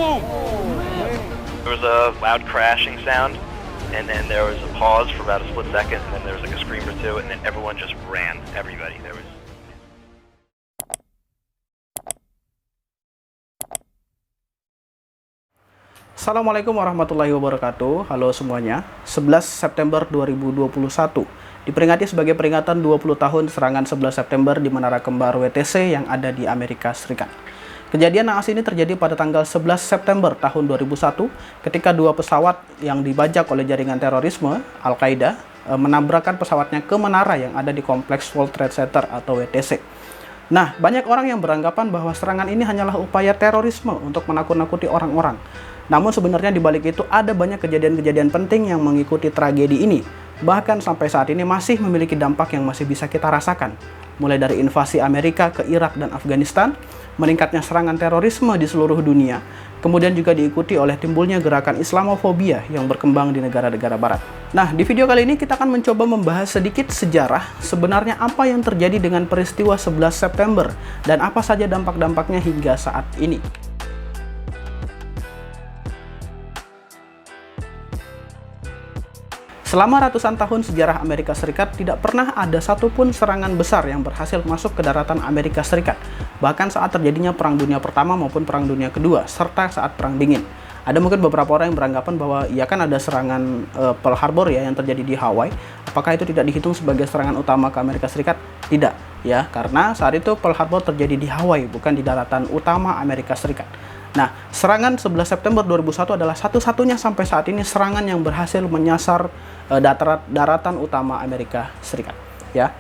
There was a loud crashing sound, and then there was a pause for about a split second, and then there was like a scream or two, and then everyone just ran. Everybody. There was. Assalamualaikum warahmatullahi wabarakatuh. Halo semuanya. 11 September 2021 diperingati sebagai peringatan 20 tahun serangan 11 September di Menara Kembar WTC yang ada di Amerika Serikat. Kejadian naas ini terjadi pada tanggal 11 September tahun 2001 ketika dua pesawat yang dibajak oleh jaringan terorisme Al-Qaeda menabrakkan pesawatnya ke menara yang ada di kompleks World Trade Center atau WTC. Nah, banyak orang yang beranggapan bahwa serangan ini hanyalah upaya terorisme untuk menakut-nakuti orang-orang. Namun sebenarnya di balik itu ada banyak kejadian-kejadian penting yang mengikuti tragedi ini. Bahkan sampai saat ini masih memiliki dampak yang masih bisa kita rasakan. Mulai dari invasi Amerika ke Irak dan Afghanistan, meningkatnya serangan terorisme di seluruh dunia, kemudian juga diikuti oleh timbulnya gerakan Islamofobia yang berkembang di negara-negara barat. Nah, di video kali ini kita akan mencoba membahas sedikit sejarah sebenarnya apa yang terjadi dengan peristiwa 11 September dan apa saja dampak-dampaknya hingga saat ini. Selama ratusan tahun sejarah Amerika Serikat tidak pernah ada satupun serangan besar yang berhasil masuk ke daratan Amerika Serikat, bahkan saat terjadinya Perang Dunia Pertama maupun Perang Dunia Kedua, serta saat Perang Dingin. Ada mungkin beberapa orang yang beranggapan bahwa ya kan ada serangan Pearl Harbor ya yang terjadi di Hawaii. Apakah itu tidak dihitung sebagai serangan utama ke Amerika Serikat? Tidak, ya, karena saat itu Pearl Harbor terjadi di Hawaii, bukan di daratan utama Amerika Serikat. Nah, serangan 11 September 2001 adalah satu-satunya sampai saat ini serangan yang berhasil menyasar daratan utama Amerika Serikat. Ya,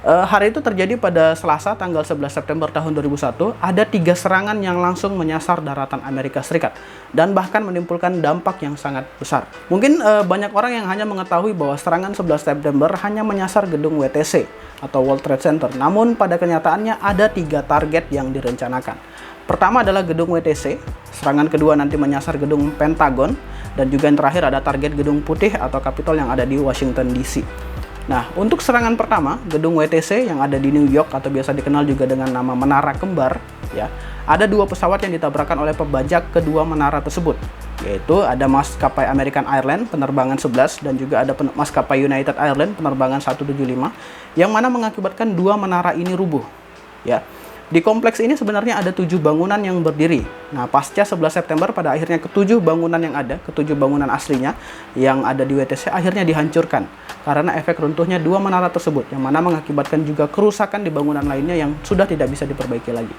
hari itu terjadi pada Selasa tanggal 11 September tahun 2001. Ada 3 serangan yang langsung menyasar daratan Amerika Serikat dan bahkan menimbulkan dampak yang sangat besar. Mungkin banyak orang yang hanya mengetahui bahwa serangan 11 September hanya menyasar gedung WTC atau World Trade Center. Namun pada kenyataannya ada 3 target yang direncanakan. Pertama adalah gedung WTC, serangan kedua nanti menyasar gedung Pentagon, dan juga yang terakhir ada target gedung putih atau Capitol yang ada di Washington DC. Nah, untuk serangan pertama, gedung WTC yang ada di New York atau biasa dikenal juga dengan nama Menara Kembar, ya, ada 2 pesawat yang ditabrakkan oleh pembajak kedua menara tersebut, yaitu ada maskapai American Airlines penerbangan 11 dan juga ada maskapai United Airlines penerbangan 175 yang mana mengakibatkan 2 menara ini rubuh, ya. Di kompleks ini sebenarnya ada 7 bangunan yang berdiri. Nah, pasca 11 September pada akhirnya ke-7 bangunan yang ada, ke-7 bangunan aslinya yang ada di WTC akhirnya dihancurkan karena efek runtuhnya 2 menara tersebut yang mana mengakibatkan juga kerusakan di bangunan lainnya yang sudah tidak bisa diperbaiki lagi.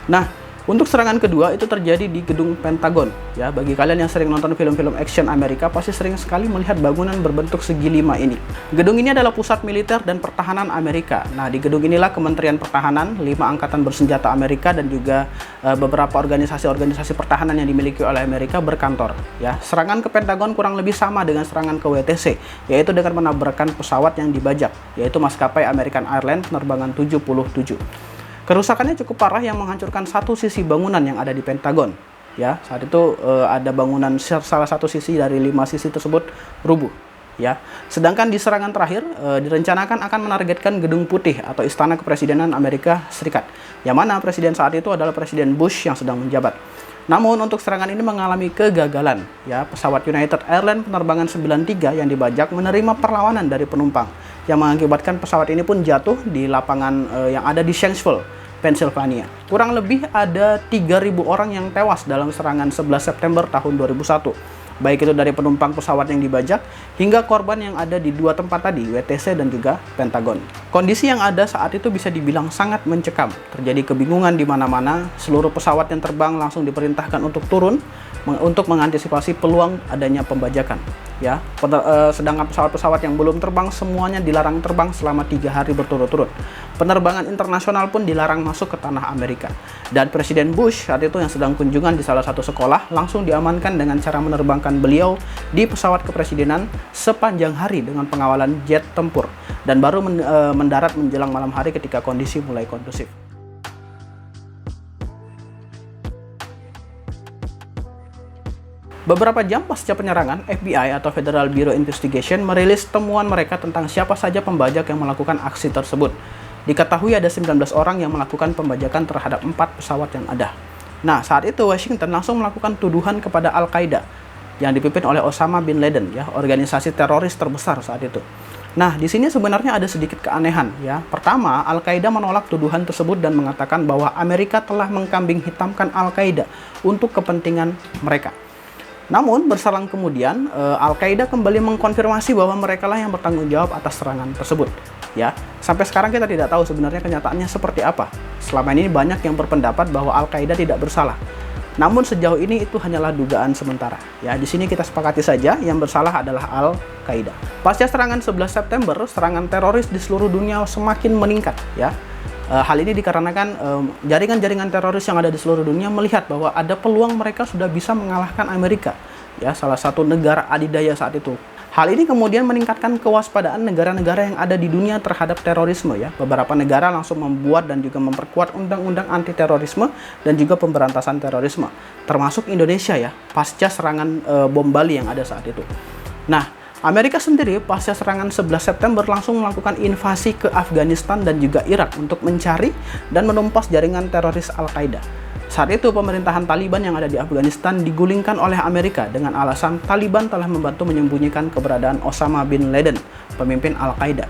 Nah, untuk serangan kedua itu terjadi di gedung Pentagon. Ya, bagi kalian yang sering nonton film-film action Amerika pasti sering sekali melihat bangunan berbentuk segi 5 ini. Gedung ini adalah pusat militer dan pertahanan Amerika. Nah, di gedung inilah Kementerian Pertahanan, 5 angkatan bersenjata Amerika dan juga beberapa organisasi-organisasi pertahanan yang dimiliki oleh Amerika berkantor. Ya, serangan ke Pentagon kurang lebih sama dengan serangan ke WTC, yaitu dengan menabrakkan pesawat yang dibajak, yaitu maskapai American Airlines penerbangan 77. Kerusakannya cukup parah yang menghancurkan satu sisi bangunan yang ada di Pentagon. Ya, saat itu ada bangunan salah satu sisi dari 5 sisi tersebut rubuh. Ya, sedangkan di serangan terakhir direncanakan akan menargetkan Gedung Putih atau Istana Kepresidenan Amerika Serikat, yang mana presiden saat itu adalah Presiden Bush yang sedang menjabat. Namun untuk serangan ini mengalami kegagalan. Ya, pesawat United Airlines penerbangan 93 yang dibajak menerima perlawanan dari penumpang, yang mengakibatkan pesawat ini pun jatuh di lapangan yang ada di Shanksville, Pennsylvania. Kurang lebih ada 3.000 orang yang tewas dalam serangan 11 September tahun 2001. Baik itu dari penumpang pesawat yang dibajak hingga korban yang ada di 2 tempat tadi, WTC dan juga Pentagon. Kondisi yang ada saat itu bisa dibilang sangat mencekam. Terjadi kebingungan di mana-mana, seluruh pesawat yang terbang langsung diperintahkan untuk turun untuk mengantisipasi peluang adanya pembajakan. Ya, sedangkan pesawat-pesawat yang belum terbang semuanya dilarang terbang selama 3 hari berturut-turut. Penerbangan internasional pun dilarang masuk ke tanah Amerika. Dan Presiden Bush saat itu yang sedang kunjungan di salah satu sekolah langsung diamankan dengan cara menerbangkan beliau di pesawat kepresidenan sepanjang hari dengan pengawalan jet tempur dan baru mendarat menjelang malam hari ketika kondisi mulai kondusif. Beberapa jam pasca penyerangan, FBI atau Federal Bureau Investigation merilis temuan mereka tentang siapa saja pembajak yang melakukan aksi tersebut. Diketahui ada 19 orang yang melakukan pembajakan terhadap 4 pesawat yang ada. Nah, saat itu Washington langsung melakukan tuduhan kepada Al-Qaeda yang dipimpin oleh Osama bin Laden, ya, organisasi teroris terbesar saat itu. Nah, di sini sebenarnya ada sedikit keanehan, ya. Pertama, Al-Qaeda menolak tuduhan tersebut dan mengatakan bahwa Amerika telah mengkambing hitamkan Al-Qaeda untuk kepentingan mereka. Namun, berselang kemudian, Al-Qaeda kembali mengkonfirmasi bahwa mereka lah yang bertanggung jawab atas serangan tersebut. Ya, sampai sekarang kita tidak tahu sebenarnya kenyataannya seperti apa. Selama ini banyak yang berpendapat bahwa Al-Qaeda tidak bersalah. Namun sejauh ini itu hanyalah dugaan sementara. Ya, di sini kita sepakati saja yang bersalah adalah Al-Qaeda. Pasca serangan 11 September, serangan teroris di seluruh dunia semakin meningkat, ya. Hal ini dikarenakan jaringan-jaringan teroris yang ada di seluruh dunia melihat bahwa ada peluang mereka sudah bisa mengalahkan Amerika, ya, salah satu negara adidaya saat itu. Hal ini kemudian meningkatkan kewaspadaan negara-negara yang ada di dunia terhadap terorisme, ya. Beberapa negara langsung membuat dan juga memperkuat undang-undang anti-terorisme dan juga pemberantasan terorisme, termasuk Indonesia, ya, pasca serangan bom Bali yang ada saat itu. Nah, Amerika sendiri pasca serangan 11 September langsung melakukan invasi ke Afghanistan dan juga Irak untuk mencari dan menumpas jaringan teroris Al-Qaeda. Saat itu pemerintahan Taliban yang ada di Afghanistan digulingkan oleh Amerika dengan alasan Taliban telah membantu menyembunyikan keberadaan Osama bin Laden, pemimpin Al-Qaeda.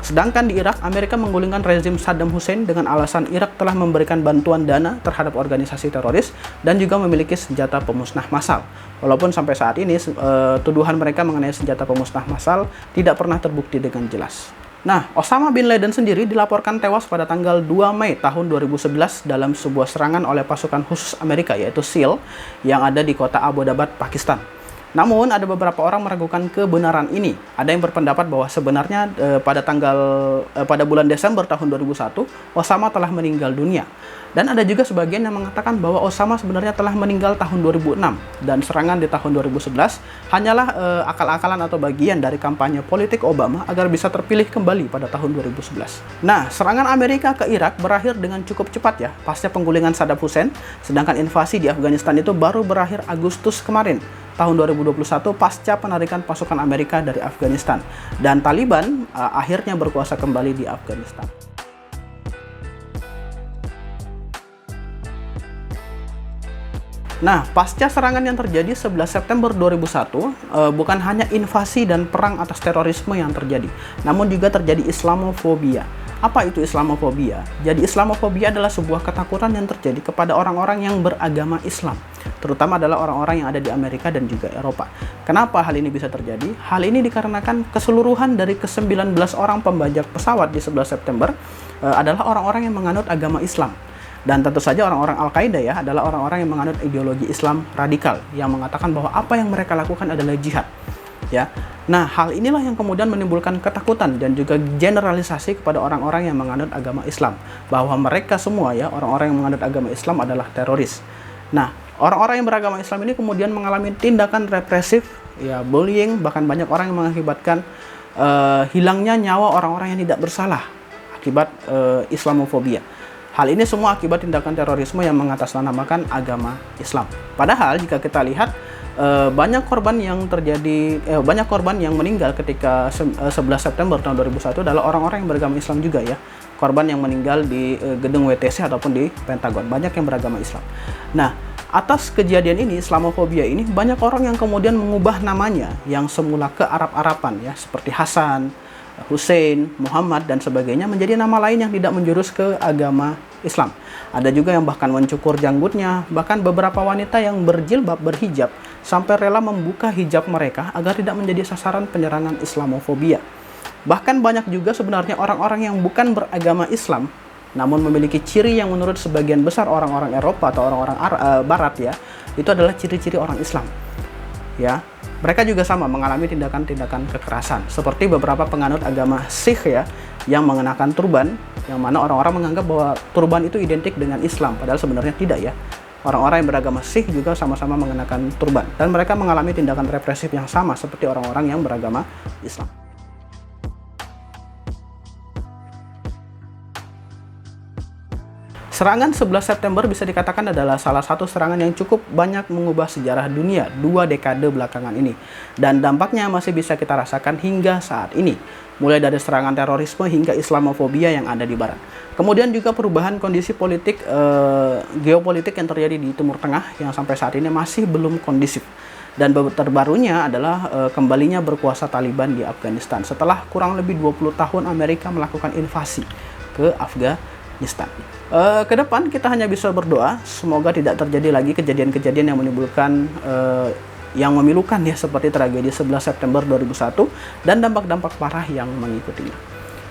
Sedangkan di Irak, Amerika menggulingkan rezim Saddam Hussein dengan alasan Irak telah memberikan bantuan dana terhadap organisasi teroris dan juga memiliki senjata pemusnah massal. Walaupun sampai saat ini tuduhan mereka mengenai senjata pemusnah massal tidak pernah terbukti dengan jelas. Nah, Osama bin Laden sendiri dilaporkan tewas pada tanggal 2 Mei tahun 2011 dalam sebuah serangan oleh pasukan khusus Amerika yaitu SEAL yang ada di kota Abbottabad, Pakistan. Namun, ada beberapa orang meragukan kebenaran ini. Ada yang berpendapat bahwa sebenarnya pada bulan Desember tahun 2001, Osama telah meninggal dunia. Dan ada juga sebagian yang mengatakan bahwa Osama sebenarnya telah meninggal tahun 2006 dan serangan di tahun 2011 hanyalah akal-akalan atau bagian dari kampanye politik Obama agar bisa terpilih kembali pada tahun 2011. Nah, serangan Amerika ke Irak berakhir dengan cukup cepat, ya, pasca penggulingan Saddam Hussein, sedangkan invasi di Afghanistan itu baru berakhir Agustus kemarin tahun 2021 pasca penarikan pasukan Amerika dari Afghanistan dan Taliban akhirnya berkuasa kembali di Afghanistan. Nah, pasca serangan yang terjadi 11 September 2001, bukan hanya invasi dan perang atas terorisme yang terjadi, namun juga terjadi Islamofobia. Apa itu Islamofobia? Jadi Islamofobia adalah sebuah ketakutan yang terjadi kepada orang-orang yang beragama Islam, terutama adalah orang-orang yang ada di Amerika dan juga Eropa. Kenapa hal ini bisa terjadi? Hal ini dikarenakan keseluruhan dari ke-19 orang pembajak pesawat di 11 September adalah orang-orang yang menganut agama Islam. Dan tentu saja orang-orang Al-Qaeda, ya, adalah orang-orang yang menganut ideologi Islam radikal yang mengatakan bahwa apa yang mereka lakukan adalah jihad, ya. Nah, hal inilah yang kemudian menimbulkan ketakutan dan juga generalisasi kepada orang-orang yang menganut agama Islam bahwa mereka semua, ya, orang-orang yang menganut agama Islam adalah teroris. Nah, orang-orang yang beragama Islam ini kemudian mengalami tindakan represif, ya, bullying, bahkan banyak orang yang mengakibatkan hilangnya nyawa orang-orang yang tidak bersalah akibat Islamofobia. Hal ini semua akibat tindakan terorisme yang mengatasnamakan agama Islam. Padahal jika kita lihat banyak korban yang meninggal ketika 11 September tahun 2001 adalah orang-orang yang beragama Islam juga, ya. Korban yang meninggal di gedung WTC ataupun di Pentagon, banyak yang beragama Islam. Nah, atas kejadian ini, Islamofobia ini, banyak orang yang kemudian mengubah namanya yang semula ke Arab-Araban, ya, seperti Hasan, Hussein, Muhammad, dan sebagainya menjadi nama lain yang tidak menjurus ke agama Islam. Ada juga yang bahkan mencukur janggutnya, bahkan beberapa wanita yang berjilbab, berhijab, sampai rela membuka hijab mereka agar tidak menjadi sasaran penyerangan Islamofobia. Bahkan banyak juga sebenarnya orang-orang yang bukan beragama Islam, namun memiliki ciri yang menurut sebagian besar orang-orang Eropa atau orang-orang Barat, ya, itu adalah ciri-ciri orang Islam, ya. Mereka juga sama mengalami tindakan-tindakan kekerasan, seperti beberapa penganut agama Sikh, ya, yang mengenakan turban, yang mana orang-orang menganggap bahwa turban itu identik dengan Islam, padahal sebenarnya tidak, ya. Orang-orang yang beragama Sikh juga sama-sama mengenakan turban, dan mereka mengalami tindakan represif yang sama seperti orang-orang yang beragama Islam. Serangan 11 September bisa dikatakan adalah salah satu serangan yang cukup banyak mengubah sejarah dunia 2 dekade belakangan ini. Dan dampaknya masih bisa kita rasakan hingga saat ini. Mulai dari serangan terorisme hingga Islamofobia yang ada di barat. Kemudian juga perubahan kondisi politik, geopolitik yang terjadi di Timur Tengah yang sampai saat ini masih belum kondisif. Dan terbarunya adalah kembalinya berkuasa Taliban di Afghanistan setelah kurang lebih 20 tahun Amerika melakukan invasi ke Afghanistan. Ke depan kita hanya bisa berdoa semoga tidak terjadi lagi kejadian-kejadian yang menimbulkan yang memilukan ya, seperti tragedi 11 September 2001 dan dampak-dampak parah yang mengikutinya.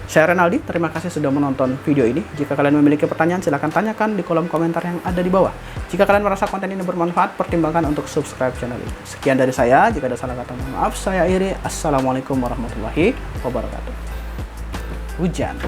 Saya Renaldi, terima kasih sudah menonton video ini. Jika kalian memiliki pertanyaan, silahkan tanyakan di kolom komentar yang ada di bawah. Jika kalian merasa konten ini bermanfaat, pertimbangkan untuk subscribe channel ini. Sekian dari saya, jika ada salah kata mohon maaf. Saya akhiri, assalamualaikum warahmatullahi wabarakatuh. Hujan.